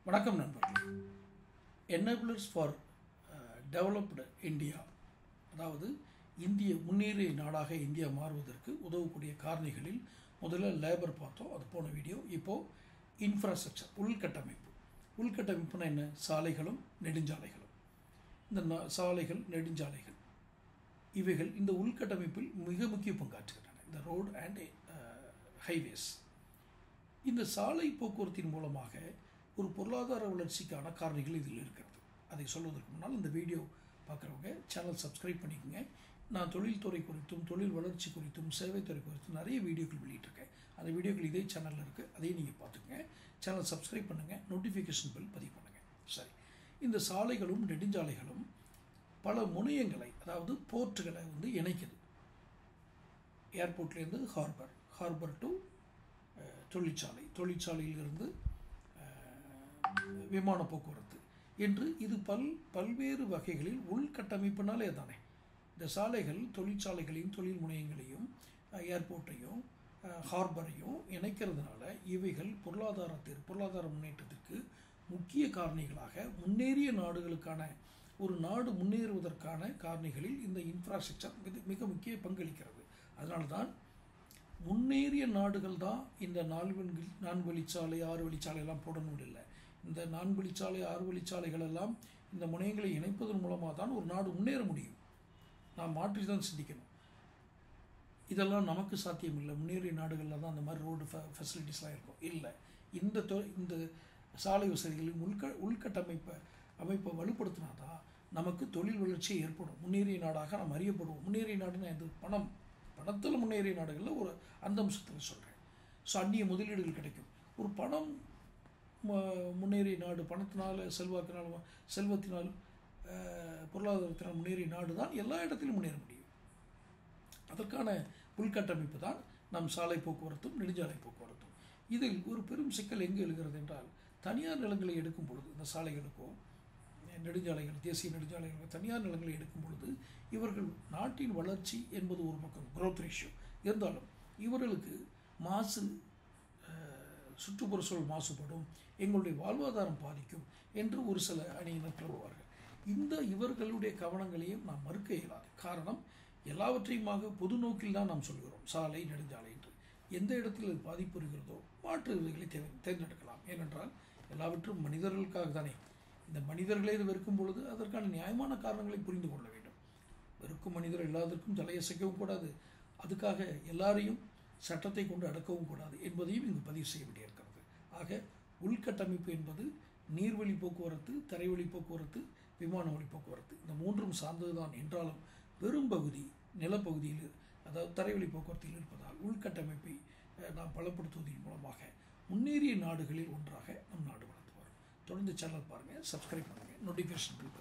வணக்கம் நண்பர்களே. Enablers for developed India, அதாவது இந்திய முன்னேறிய நாடாக இந்தியா மாறுவதற்கு உதவக்கூடிய காரணிகளில் முதல்ல லேபர் பார்த்தோம், அது போன வீடியோ. இப்போது இன்ஃப்ராஸ்ட்ரக்சர், உள்கட்டமைப்புனா என்ன? சாலைகளும் நெடுஞ்சாலைகளும். இந்த சாலைகள் நெடுஞ்சாலைகள் இவைகள் இந்த உள்கட்டமைப்பில் மிக முக்கிய பங்காற்றுகின்றன. இந்த ரோடு அண்ட் ஹைவேஸ். இந்த சாலை போக்குவரத்தின் மூலமாக ஒரு பொருளாதார வளர்ச்சிக்கான காரணிகள் இதில் இருக்கிறது. அதை சொல்வதற்கு முன்னால் இந்த வீடியோ பார்க்குறவங்க சேனல் சப்ஸ்கிரைப் பண்ணிக்கோங்க. நான் தொழில்துறை குறித்தும் தொழில் வளர்ச்சி குறித்தும் சேவைத்துறை குறித்தும் நிறைய வீடியோக்கள் வெளியிட்டிருக்கேன். அந்த வீடியோக்கள் இதே சேனலில் இருக்குது, அதையும் நீங்கள் பார்த்துக்கங்க. சேனல் சப்ஸ்கிரைப் பண்ணுங்கள், நோட்டிஃபிகேஷன் பில் பதிவு பண்ணுங்கள். சரி, இந்த சாலைகளும் நெடுஞ்சாலைகளும் பல முனையங்களை, அதாவது போர்ட்டுகளை இணைக்குது. ஏர்போர்ட்லேருந்து ஹார்பர் டு தொழிற்சாலையிலிருந்து விமான போக்குவரத்து என்று இது பல்வேறு வகைகளில் உள்கட்டமைப்புனாலே தானே இந்த சாலைகள் தொழிற்சாலைகளையும் தொழில் முனையங்களையும் ஏர்போர்ட்டையும் ஹார்பரையும் இணைக்கிறதுனால இவைகள் பொருளாதார முன்னேற்றத்திற்கு முக்கிய காரணிகளாக, முன்னேறிய நாடுகளுக்கான ஒரு நாடு முன்னேறுவதற்கான காரணிகளில் இந்த இன்ஃப்ராஸ்ட்ரக்சர் மிக முக்கிய பங்களிக்கிறது. அதனால்தான் முன்னேறிய நாடுகள் தான் இந்த 4 வழிச்சாலை 6 வழிச்சாலையெல்லாம் போடணும் இல்லை. இந்த 4 வழிச்சாலை 6 வழிச்சாலைகள் எல்லாம் இந்த முனையங்களை இணைப்பதன் மூலமாக தான் ஒரு நாடு முன்னேற முடியும். நாம் மாற்றி தான் சிந்திக்கணும். இதெல்லாம் நமக்கு சாத்தியம் இல்லை. முன்னேறிய நாடுகளில் தான் அந்த மாதிரி ரோடு ஃபெசிலிட்டிஸ்லாம் இருக்கும். இல்லை, இந்த சாலை வசதிகளின் அமைப்பை வலுப்படுத்தினா தான் நமக்கு தொழில் வளர்ச்சி ஏற்படும். முன்னேறிய நாடாக நாம் அறியப்படுவோம். முன்னேறிய நாடுன்னா இது பணத்தில் முன்னேறிய நாடுகளில் ஒரு அந்த அம்சத்தில் சொல்கிறேன். ஸோ அந்நிய முதலீடுகள் கிடைக்கும். ஒரு பணம் முன்னேறிய நாடு, பணத்தினால் செல்வத்தினால் பொருளாதாரத்தினால் முன்னேறிய நாடு தான் எல்லா இடத்திலும் முன்னேற முடியும். அதற்கான உள்கட்டமைப்பு தான் நம் சாலை போக்குவரத்தும் நெடுஞ்சாலை போக்குவரத்தும். இதில் ஒரு பெரும் சிக்கல் எங்கே எழுகிறது என்றால், தனியார் நிலங்களை எடுக்கும் பொழுது, இந்த சாலைகளுக்கோ நெடுஞ்சாலைகள், தேசிய நெடுஞ்சாலைகள் தனியார் நிலங்களை எடுக்கும் பொழுது இவர்கள் நாட்டின் வளர்ச்சி என்பது ஒரு பக்கம், க்ரோத் ரேஷியோ இருந்தாலும் இவர்களுக்கு சுற்றுப்புறச்சூழல் மாசுபடும், எங்களுடைய வாழ்வாதாரம் பாதிக்கும் என்று ஒரு சில அணியினர் கிளம்புவார்கள். இவர்களுடைய கவனங்களையும் நாம் மறுக்க இயலாது. காரணம், எல்லாவற்றையுமாக பொது நோக்கில் தான் நாம் சொல்கிறோம், சாலை நெடுஞ்சாலை என்று. எந்த இடத்தில் அது பாதிப்பு இருக்கிறதோ மாற்று வழிகளை தேர்ந்தெடுக்கலாம். ஏனென்றால் எல்லாவற்றும் மனிதர்களுக்காக தானே. இந்த மனிதர்களே இது வெறுக்கும் பொழுது அதற்கான நியாயமான காரணங்களை புரிந்து கொள்ள வேண்டும். வெறுக்கும் மனிதர் எல்லாதற்கும் தலையசைக்கவும் கூடாது, அதுக்காக எல்லாரையும் சட்டத்தை கொண்டு அடக்கவும் கூடாது என்பதையும் இங்கு பதிவு செய்ய வேண்டியிருக்கிறது. ஆக உள்கட்டமைப்பு என்பது நீர்வழி போக்குவரத்து, தரைவழி போக்குவரத்து, விமான வழி போக்குவரத்து, இந்த மூன்றும் சார்ந்ததுதான் என்றாலும் பெரும்பகுதி நிலப்பகுதியில், அதாவது தரைவழி போக்குவரத்தில் இருப்பதால் உள்கட்டமைப்பை நாம் பலப்படுத்துவதன் மூலமாக முன்னேறிய நாடுகளில் ஒன்றாக நம் நாடு வளர்ந்து வரும். தொடர்ந்து சேனல் பாருங்கள், சப்ஸ்கிரைப் பண்ணுங்கள், நோட்டிஃபிகேஷன் பில்